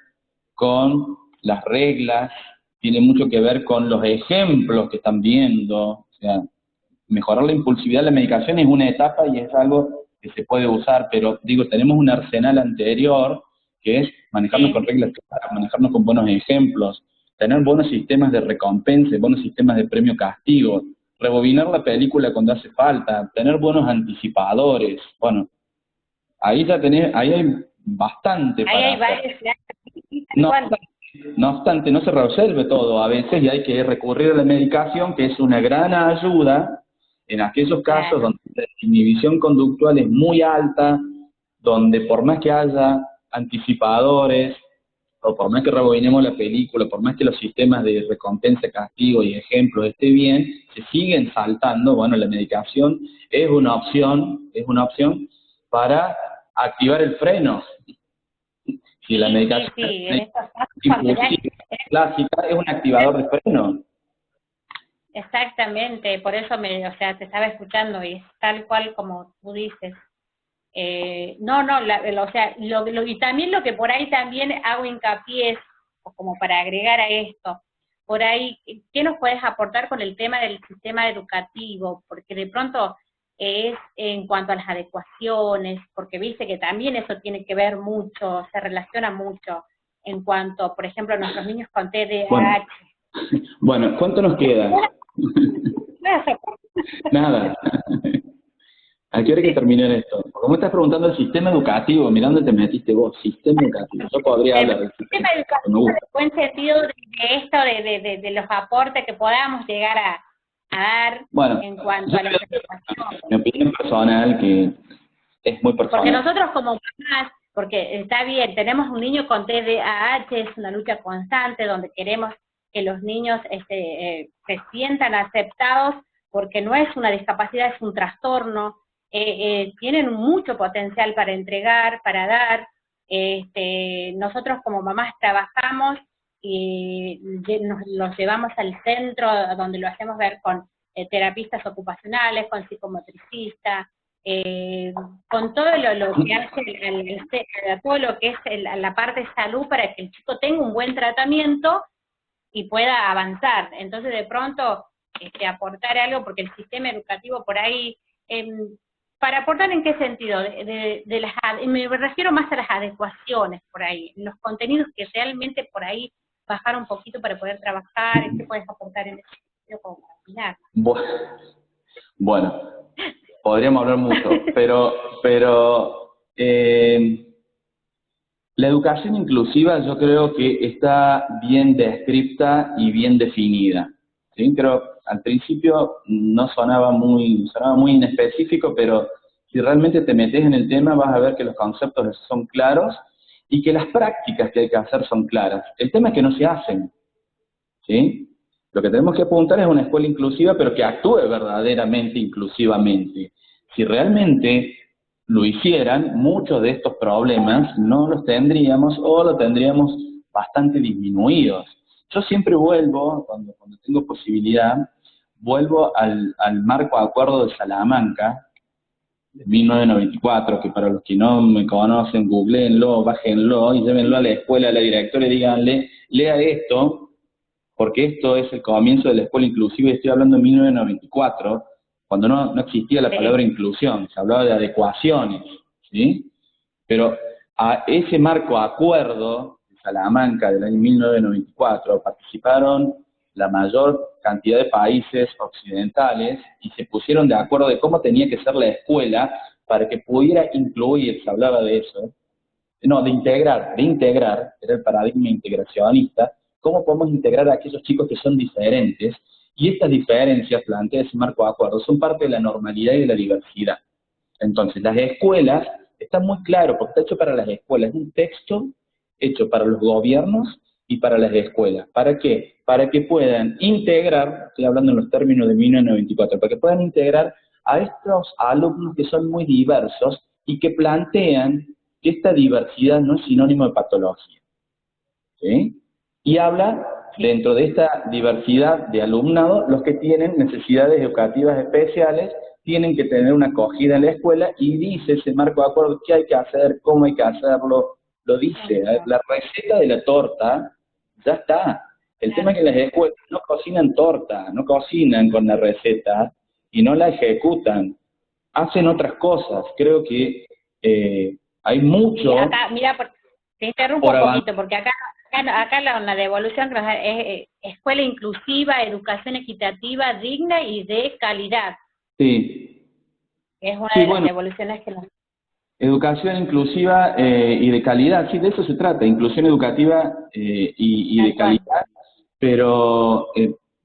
con las reglas, tiene mucho que ver con los ejemplos que están viendo. O sea, mejorar la impulsividad de la medicación es una etapa y es algo que se puede usar, pero digo, tenemos un arsenal anterior que es manejarnos con reglas claras, manejarnos con buenos ejemplos, tener buenos sistemas de recompensa, buenos sistemas de premio-castigo, rebobinar la película cuando hace falta, tener buenos anticipadores. Bueno, ahí ya ahí hay bastante para hay varios. No obstante, no se resuelve todo a veces y hay que recurrir a la medicación, que es una gran ayuda en aquellos casos donde la inhibición conductual es muy alta, donde por más que haya anticipadores, o por más que rebobinemos la película, por más que los sistemas de recompensa, castigo y ejemplos estén bien, se siguen saltando. Bueno, la medicación es una opción para activar el freno. Si la medicación clásica es un activador de freno. Exactamente, por eso te estaba escuchando y es tal cual como tú dices. Y también lo que por ahí también hago hincapié es, como para agregar a esto, por ahí, ¿qué nos puedes aportar con el tema del sistema educativo? Porque de pronto es en cuanto a las adecuaciones, porque viste que también eso tiene que ver mucho, se relaciona mucho en cuanto, por ejemplo, a nuestros niños con TDAH. Bueno, ¿cuánto nos queda? Nada. ¿A qué hora hay que terminar esto? Porque me estás preguntando el sistema educativo, mirá dónde te metiste vos, sistema educativo. Yo podría hablar del sistema educativo en el buen sentido de esto, de los aportes que podamos llegar a dar en cuanto a la educación. Mi opinión personal, que es muy personal. Porque nosotros como mamás, porque está bien, tenemos un niño con TDAH, es una lucha constante donde queremos que los niños se sientan aceptados, porque no es una discapacidad, es un trastorno, tienen mucho potencial para entregar, para dar. Nosotros como mamás trabajamos y los llevamos al centro donde lo hacemos ver con terapistas ocupacionales, con psicomotricistas, con todo lo que hace todo lo que es la parte de salud para que el chico tenga un buen tratamiento y pueda avanzar. Entonces de pronto aportar algo, porque el sistema educativo por ahí, para aportar en qué sentido, me refiero más a las adecuaciones por ahí, los contenidos que realmente por ahí bajar un poquito para poder trabajar, ¿qué puedes aportar en ese sentido como para opinar? Bueno, podríamos hablar mucho, pero la educación inclusiva yo creo que está bien descripta y bien definida, ¿sí? Creo al principio no sonaba muy inespecífico, pero si realmente te metes en el tema vas a ver que los conceptos son claros y que las prácticas que hay que hacer son claras. El tema es que no se hacen, ¿sí? Lo que tenemos que apuntar es una escuela inclusiva, pero que actúe verdaderamente inclusivamente. Si realmente lo hicieran, muchos de estos problemas no los tendríamos o los tendríamos bastante disminuidos. Yo siempre vuelvo, cuando tengo posibilidad, vuelvo al marco de acuerdo de Salamanca, de 1994, que para los que no me conocen, googleenlo, bájenlo y llévenlo a la escuela, a la directora y díganle, lea esto, porque esto es el comienzo de la escuela inclusiva, y estoy hablando de 1994, cuando no existía la palabra inclusión, se hablaba de adecuaciones, ¿sí? Pero a ese marco acuerdo de Salamanca del año 1994 participaron la mayor cantidad de países occidentales y se pusieron de acuerdo de cómo tenía que ser la escuela para que pudiera incluir, se hablaba de eso, de integrar, era el paradigma integracionista, cómo podemos integrar a aquellos chicos que son diferentes, y estas diferencias, plantea ese marco de acuerdo, son parte de la normalidad y de la diversidad. Entonces, las escuelas, está muy claro, porque está hecho para las escuelas, es un texto hecho para los gobiernos y para las escuelas. ¿Para qué? Para que puedan integrar, estoy hablando en los términos de 1994, para que puedan integrar a estos alumnos que son muy diversos y que plantean que esta diversidad no es sinónimo de patología, ¿sí? Y habla, dentro de esta diversidad de alumnado, los que tienen necesidades educativas especiales tienen que tener una acogida en la escuela, y dice ese marco de acuerdo qué hay que hacer, cómo hay que hacerlo, lo dice. La receta de la torta ya está. El tema es que las escuelas no cocinan torta, no cocinan con la receta y no la ejecutan, hacen otras cosas. Creo que hay mucho... Y acá, mira, te interrumpo un poquito, porque acá la devolución es escuela inclusiva, educación equitativa, digna y de calidad. Sí. Es una de las devoluciones que nos... Educación inclusiva y de calidad, sí, de eso se trata, inclusión educativa y de calidad, pero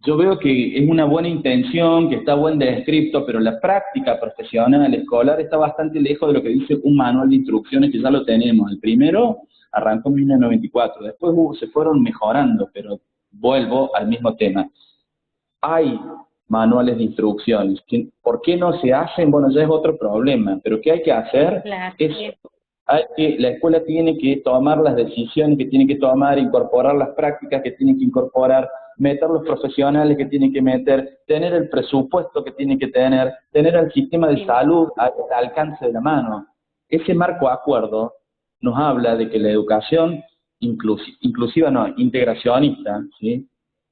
yo veo que es una buena intención, que está buen descripto, pero la práctica profesional, escolar, está bastante lejos de lo que dice un manual de instrucciones que ya lo tenemos. El primero arrancó en 1994, después se fueron mejorando, pero vuelvo al mismo tema. Hay manuales de instrucciones. ¿Por qué no se hacen? Bueno, ya es otro problema, pero ¿qué hay que hacer? La escuela tiene que tomar las decisiones que tiene que tomar, incorporar las prácticas que tiene que incorporar, meter los profesionales que tiene que meter, tener el presupuesto que tiene que tener el sistema de salud al alcance de la mano. Ese marco acuerdo nos habla de que la educación integracionista, ¿sí?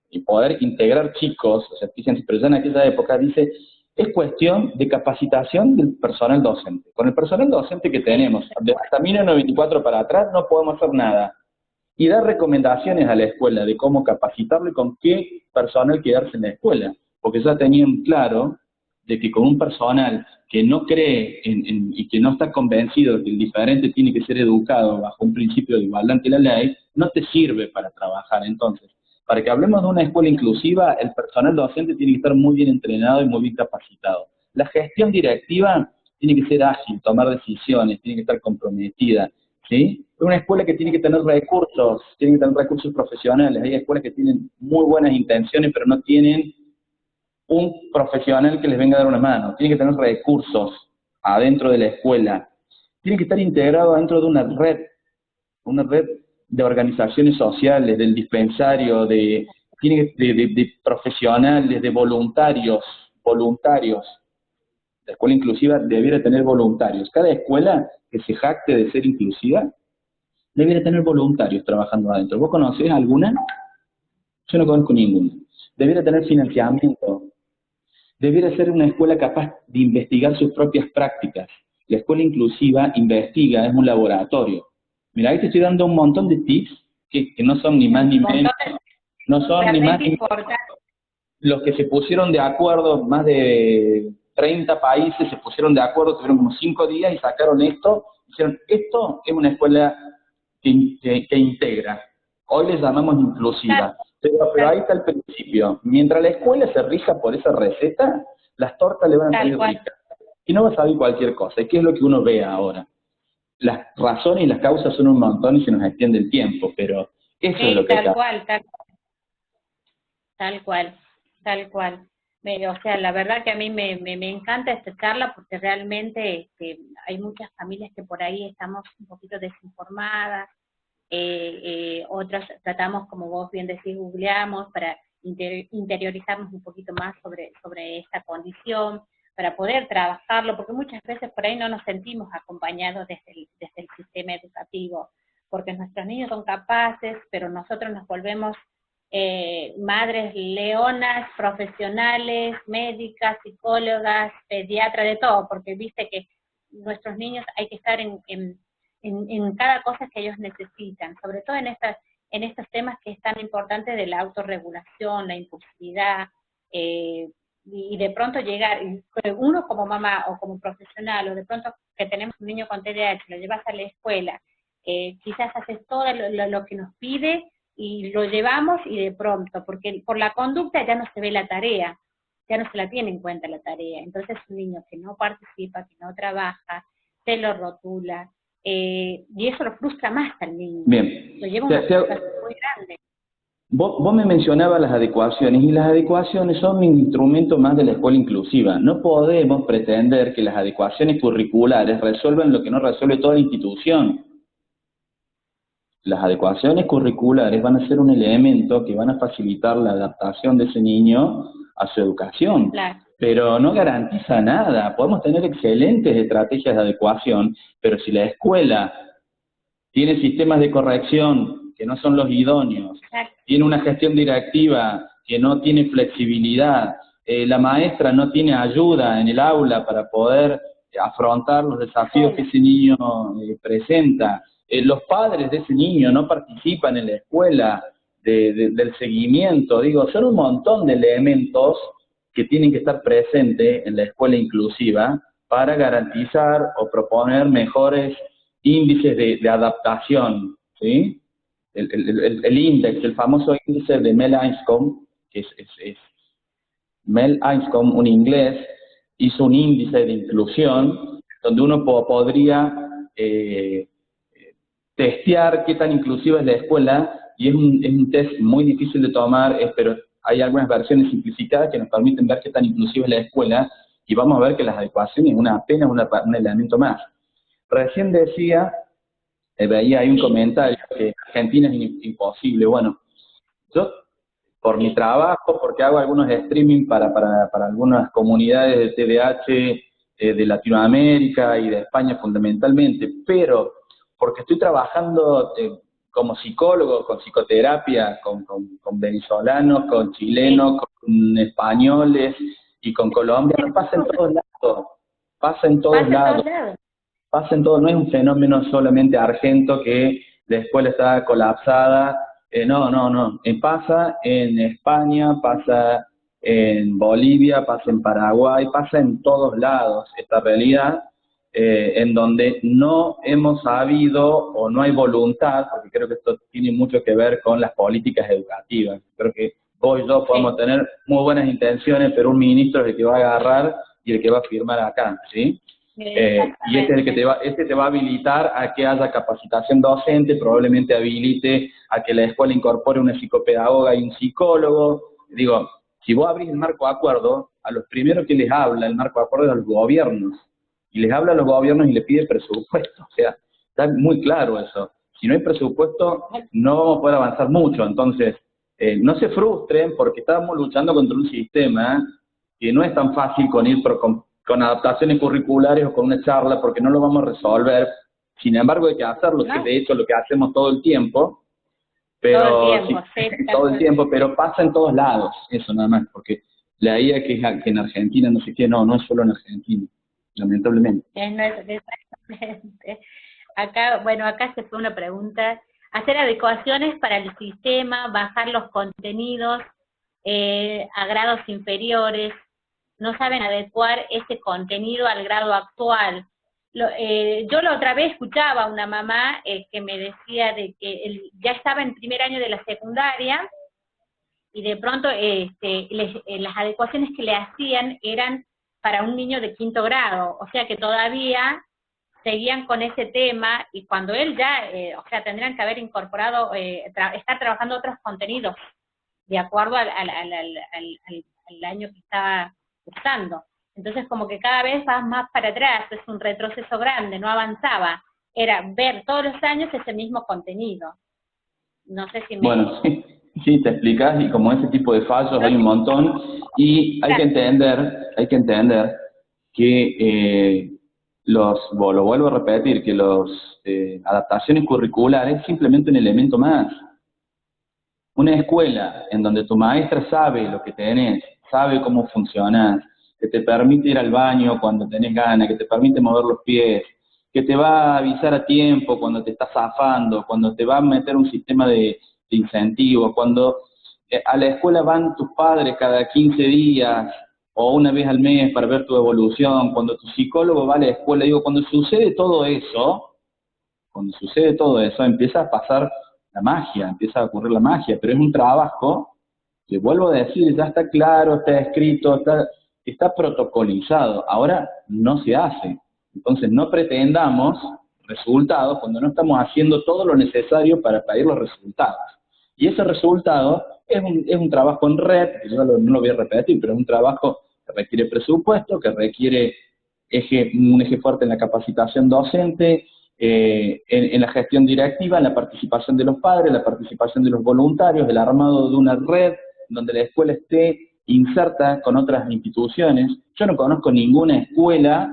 Y poder integrar chicos, o sea, fíjense, pero ya en aquella época dice Es cuestión de capacitación del personal docente. Con el personal docente que tenemos, hasta 1994 para atrás, no podemos hacer nada. Y dar recomendaciones a la escuela de cómo capacitarlo y con qué personal quedarse en la escuela. Porque ya tenían claro de que con un personal que no cree y que no está convencido de que el diferente tiene que ser educado bajo un principio de igualdad ante la ley, no te sirve para trabajar. Entonces, para que hablemos de una escuela inclusiva, el personal docente tiene que estar muy bien entrenado y muy bien capacitado. La gestión directiva tiene que ser ágil, tomar decisiones, tiene que estar comprometida, ¿sí? Es una escuela que tiene que tener recursos profesionales. Hay escuelas que tienen muy buenas intenciones, pero no tienen un profesional que les venga a dar una mano. Tiene que tener recursos adentro de la escuela. Tiene que estar integrado dentro de una red de organizaciones sociales, del dispensario, de profesionales, de voluntarios. La escuela inclusiva debiera tener voluntarios. Cada escuela que se jacte de ser inclusiva debiera tener voluntarios trabajando adentro. ¿Vos conocés alguna? Yo no conozco ninguna. Debiera tener financiamiento. Debiera ser una escuela capaz de investigar sus propias prácticas. La escuela inclusiva investiga, es un laboratorio. Mira, ahí te estoy dando un montón de tips que no son ni más ni menos, no son ni más ni menos los que se pusieron de acuerdo, más de 30 países se pusieron de acuerdo, tuvieron como 5 días y sacaron esto, dijeron, esto es una escuela que integra. Hoy le llamamos inclusiva. Pero ahí está el principio. Mientras la escuela se rija por esa receta, las tortas le van a salir ricas. Y no va a salir cualquier cosa. ¿Y qué es lo que uno ve ahora? Las razones y las causas son un montón y se nos extiende el tiempo, pero eso es lo que tal cual. O sea, la verdad que a mí me encanta esta charla porque realmente hay muchas familias que por ahí estamos un poquito desinformadas, otras tratamos, como vos bien decís, googleamos para interiorizarnos un poquito más sobre esta condición, para poder trabajarlo, porque muchas veces por ahí no nos sentimos acompañados desde el sistema educativo, porque nuestros niños son capaces, pero nosotros nos volvemos madres leonas, profesionales, médicas, psicólogas, pediatras, de todo, porque viste que nuestros niños hay que estar en cada cosa que ellos necesitan, sobre todo en estos temas que es tan importante de la autorregulación, la impulsividad, y de pronto llegar, uno como mamá o como profesional, o de pronto que tenemos un niño con TDAH, lo llevas a la escuela, quizás haces todo lo que nos pide y lo llevamos y de pronto, porque por la conducta ya no se ve la tarea, ya no se la tiene en cuenta la tarea, entonces un niño que no participa, que no trabaja, se lo rotula, y eso lo frustra más al niño. Bien. Lo lleva a una frustración muy grande. Vos me mencionabas las adecuaciones, y las adecuaciones son un instrumento más de la escuela inclusiva. No podemos pretender que las adecuaciones curriculares resuelvan lo que no resuelve toda la institución. Las adecuaciones curriculares van a ser un elemento que van a facilitar la adaptación de ese niño a su educación. Claro. Pero no garantiza nada. Podemos tener excelentes estrategias de adecuación, pero si la escuela tiene sistemas de corrección que no son los idóneos, tiene una gestión directiva que no tiene flexibilidad, la maestra no tiene ayuda en el aula para poder afrontar los desafíos que ese niño presenta, los padres de ese niño no participan en la escuela del seguimiento, digo, son un montón de elementos que tienen que estar presentes en la escuela inclusiva para garantizar o proponer mejores índices de adaptación, ¿sí? El índice, el famoso índice de Mel Anscombe, que es Mel Anscombe, un inglés, hizo un índice de inclusión donde uno podría testear qué tan inclusiva es la escuela, y es un test muy difícil de tomar, pero hay algunas versiones simplificadas que nos permiten ver qué tan inclusiva es la escuela, y vamos a ver que las adecuaciones apenas un elemento más. Recién decía, veía ahí un comentario que Argentina es imposible. Bueno, yo por mi trabajo, porque hago algunos streaming para algunas comunidades de TDAH de Latinoamérica y de España fundamentalmente, pero porque estoy trabajando como psicólogo, con psicoterapia, con venezolanos, con chilenos, con españoles, Y con Colombia no pasa en todos lados, pasa en todos lados. Pasa en todo, no es un fenómeno solamente argento que la escuela está colapsada, no, pasa en España, pasa en Bolivia, pasa en Paraguay, pasa en todos lados esta realidad, en donde no hemos sabido o no hay voluntad, porque creo que esto tiene mucho que ver con las políticas educativas. Creo que vos y yo podemos tener muy buenas intenciones, pero un ministro es el que va a agarrar y el que va a firmar acá, ¿sí? Y este es el que te va a habilitar a que haya capacitación docente, probablemente habilite a que la escuela incorpore una psicopedagoga y un psicólogo. Digo, si vos abrís el marco de acuerdo, a los primeros que les habla el marco de acuerdo es a los gobiernos, y les habla a los gobiernos y les pide presupuesto, o sea, está muy claro eso. Si no hay presupuesto, no vamos a poder avanzar mucho. Entonces, no se frustren porque estamos luchando contra un sistema que no es tan fácil con adaptaciones curriculares o con una charla, porque no lo vamos a resolver. Sin embargo, hay que hacerlo, que es de hecho lo que hacemos todo el tiempo, pero todo el tiempo, pero pasa en todos lados, eso nada más, porque la idea que en Argentina no sé qué, no es solo en Argentina, lamentablemente. Exactamente. Acá se fue una pregunta: hacer adecuaciones para el sistema, bajar los contenidos a grados inferiores, no saben adecuar ese contenido al grado actual. Yo la otra vez escuchaba a una mamá que me decía de que ya estaba en primer año de la secundaria y de pronto las adecuaciones que le hacían eran para un niño de 5º grado, o sea que todavía seguían con ese tema, y cuando él ya, tendrían que haber incorporado, estar trabajando otros contenidos de acuerdo al año que estaba cursando. Entonces como que cada vez vas más para atrás, es un retroceso grande, no avanzaba. Era ver todos los años ese mismo contenido. No sé si me... Bueno, sí, te explicas, y como ese tipo de fallos hay un montón, y hay que entender que lo vuelvo a repetir, que los adaptaciones curriculares es simplemente un elemento más. Una escuela en donde tu maestra sabe lo que tenés, sabe cómo funcionás, que te permite ir al baño cuando tenés ganas, que te permite mover los pies, que te va a avisar a tiempo cuando te estás zafando, cuando te va a meter un sistema de incentivos, cuando a la escuela van tus padres cada 15 días o una vez al mes para ver tu evolución, cuando tu psicólogo va a la escuela. Digo, cuando sucede todo eso, empieza a pasar la magia, empieza a ocurrir la magia, pero es un trabajo que, vuelvo a decir, ya está claro, está escrito, está protocolizado, ahora no se hace. Entonces no pretendamos resultados cuando no estamos haciendo todo lo necesario para pedir los resultados. Y ese resultado es un trabajo en red, que yo no lo voy a repetir, pero es un trabajo que requiere presupuesto, que requiere un eje fuerte en la capacitación docente, en la gestión directiva, en la participación de los padres, la participación de los voluntarios, el armado de una red donde la escuela esté inserta con otras instituciones. Yo no conozco ninguna escuela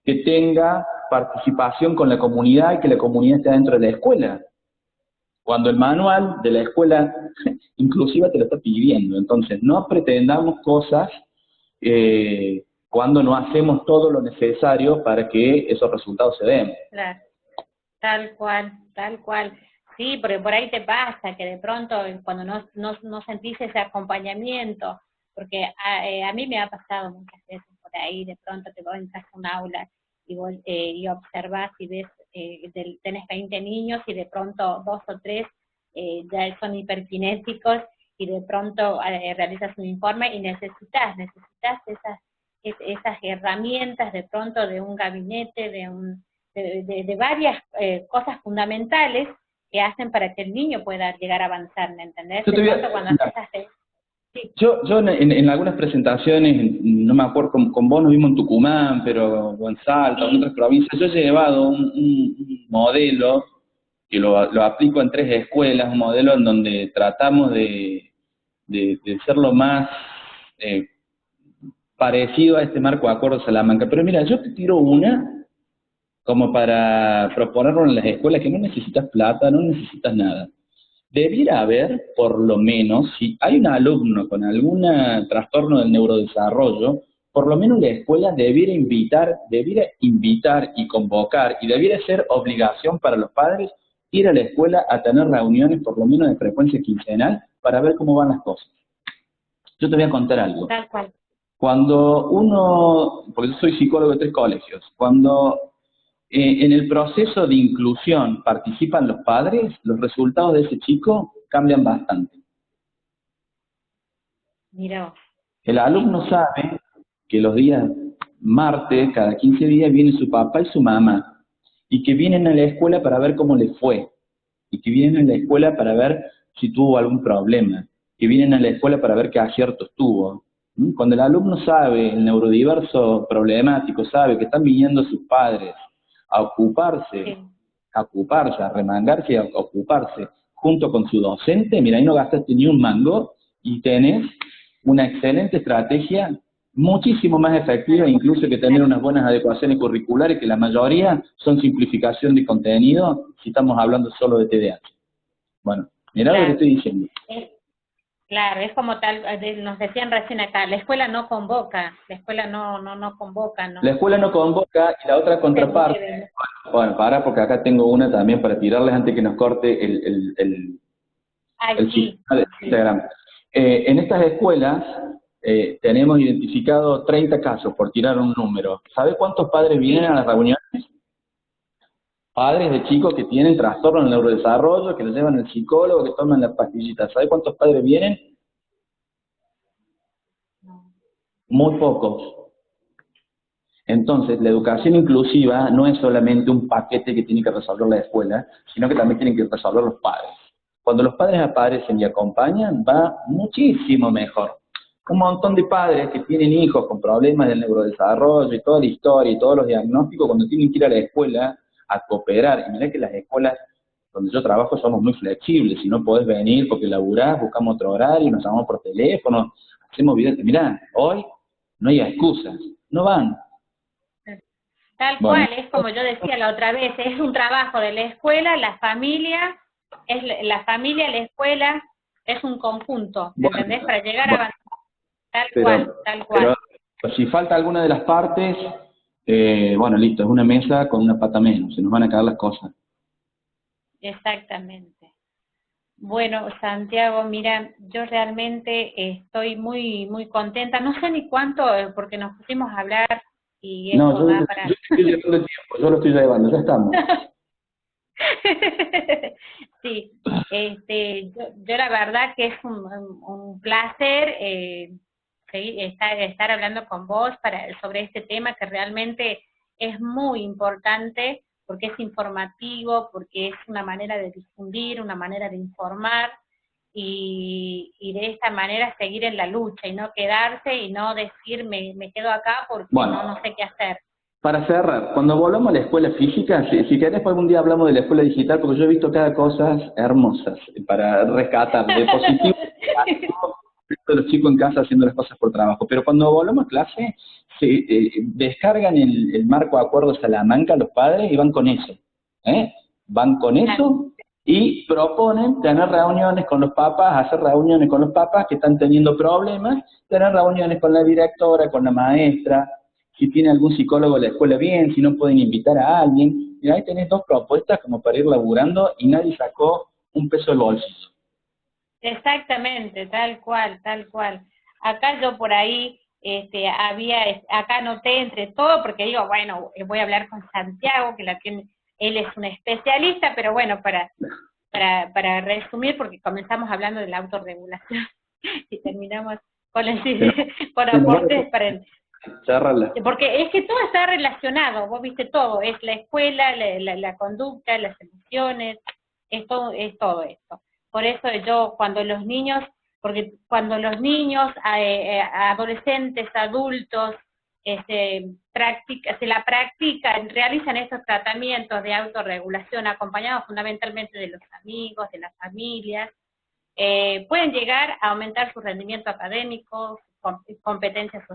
que tenga participación con la comunidad y que la comunidad esté dentro de la escuela, cuando el manual de la escuela inclusiva te lo está pidiendo. Entonces, no pretendamos cosas cuando no hacemos todo lo necesario para que esos resultados se den. Claro, tal cual. Sí, porque por ahí te pasa que de pronto cuando no sentís ese acompañamiento, porque a mí me ha pasado muchas veces por ahí, de pronto te entras a un aula y observas y ves, tenés 20 niños y de pronto 2 o 3 ya son hiperkinéticos, y de pronto realizas un informe y necesitas esas herramientas de pronto de un gabinete, de varias cosas fundamentales que hacen para que el niño pueda llegar a avanzar, ¿me entendés? Yo en algunas presentaciones, no me acuerdo, con vos nos vimos en Tucumán, o en Salta, o en otras provincias. Yo he llevado un modelo que lo aplico en 3 escuelas, un modelo en donde tratamos de ser lo más parecido a este marco de acuerdo Salamanca. Pero mira, yo te tiro una como para proponerlo en las escuelas, que no necesitas plata, no necesitas nada. debiera haber, por lo menos, si hay un alumno con algún trastorno del neurodesarrollo, por lo menos la escuela debiera invitar y convocar, y debiera ser obligación para los padres ir a la escuela a tener reuniones, por lo menos de frecuencia quincenal, para ver cómo van las cosas. Yo te voy a contar algo. Tal cual. Cuando uno, porque yo soy psicólogo de 3 colegios, cuando en el proceso de inclusión participan los padres, los resultados de ese chico cambian bastante. Mira vos. El alumno sabe que los días martes, cada 15 días, viene su papá y su mamá, y que vienen a la escuela para ver cómo le fue, y que vienen a la escuela para ver si tuvo algún problema, que vienen a la escuela para ver qué aciertos tuvo. Cuando el alumno sabe, el neurodiverso problemático sabe que están viniendo sus padres a ocuparse, Sí. a remangarse y a ocuparse junto con su docente, mira, ahí no gastaste ni un mango y tenés una excelente estrategia, muchísimo más efectiva incluso que tener unas buenas adecuaciones curriculares, que la mayoría son simplificación de contenido si estamos hablando solo de TDAH. Bueno, mirá lo que estoy diciendo. Claro, es como tal, nos decían recién acá, la escuela no convoca, la escuela no convoca, ¿no? La escuela no convoca, y la otra contraparte, bueno, porque acá tengo una también para tirarles antes que nos corte el sistema de Instagram. En estas escuelas tenemos identificado 30 casos, por tirar un número. ¿Sabe cuántos padres vienen a las reuniones? Padres de chicos que tienen trastorno en el neurodesarrollo, que los llevan al psicólogo, que toman las pastillitas. ¿Sabe cuántos padres vienen? Muy pocos. Entonces, la educación inclusiva no es solamente un paquete que tiene que resolver la escuela, sino que también tienen que resolver los padres. Cuando los padres aparecen y acompañan, va muchísimo mejor. Un montón de padres que tienen hijos con problemas del neurodesarrollo y toda la historia y todos los diagnósticos, cuando tienen que ir a la escuela a cooperar, y mirá que las escuelas donde yo trabajo somos muy flexibles, si no podés venir porque laburás, buscamos otro horario, nos llamamos por teléfono, hacemos videos, mirá, hoy no hay excusas, no van. Tal cual, es como yo decía la otra vez, es un trabajo de la escuela, la familia, la escuela, es un conjunto, ¿entendés? Para llegar a avanzar, tal cual. Pero si falta alguna de las partes, bueno, listo, es una mesa con una pata menos, se nos van a caer las cosas. Exactamente. Bueno, Santiago, mira, yo realmente estoy muy muy contenta, no sé ni cuánto, porque nos pusimos a hablar y esto no, da para... yo estoy llevando el tiempo, yo lo estoy llevando, ya estamos. Sí, yo la verdad que es un placer estar hablando con vos sobre este tema que realmente es muy importante, porque es informativo, porque es una manera de difundir, una manera de informar, y de esta manera seguir en la lucha, y no quedarse, y no decir me quedo acá porque no sé qué hacer. Para cerrar, cuando volvamos a la escuela física, si querés, pues algún día hablamos de la escuela digital, porque yo he visto cada cosas hermosas para rescatar, de positivo, de los chicos en casa haciendo las cosas por trabajo. Pero cuando volvamos a clase, se descargan el marco de acuerdo Salamanca los padres y van con eso. Van con eso y proponen tener reuniones con los papás, hacer reuniones con los papás que están teniendo problemas, tener reuniones con la directora, con la maestra, si tiene algún psicólogo de la escuela bien, si no pueden invitar a alguien. Y ahí tenés 2 propuestas como para ir laburando y nadie sacó un peso del bolsillo. Exactamente, tal cual, tal cual. Acá yo por ahí acá anoté entre todo, porque digo, bueno, voy a hablar con Santiago, que él es un especialista, pero bueno, para resumir, porque comenzamos hablando de la autorregulación y terminamos con aportes para el... Porque es que todo está relacionado, vos viste todo, es la escuela, la conducta, las emociones, es todo esto. Por eso yo, cuando los niños, adolescentes, adultos, realizan estos tratamientos de autorregulación, acompañados fundamentalmente de los amigos, de las familias, pueden llegar a aumentar su rendimiento académico, competencia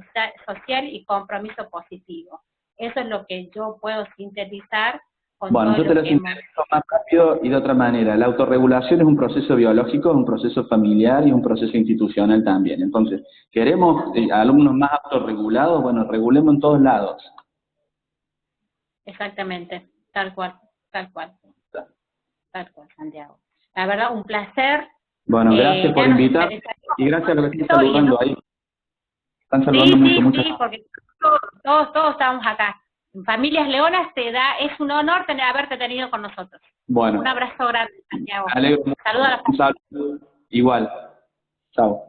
social y compromiso positivo. Eso es lo que yo puedo sintetizar con Bueno, todo yo te lo lo que hemos... sintetizo más rápido y de otra manera. La autorregulación es un proceso biológico, es un proceso familiar y es un proceso institucional también. Entonces, ¿queremos alumnos más autorregulados? Bueno, regulemos en todos lados. Exactamente, tal cual, Santiago. La verdad, un placer. Bueno, gracias por Ya nos invitar interesaremos y gracias a los por que tu están historia, ¿no? saludando ahí. Están saludando Sí, mucho, sí, muchas sí, gracias. porque todos estamos acá. En Familias Leonas es un honor haberte tenido con nosotros. Bueno, Un abrazo grande, Santiago. me alegro mucho. Saludos a la Un saludo. Igual. Chao.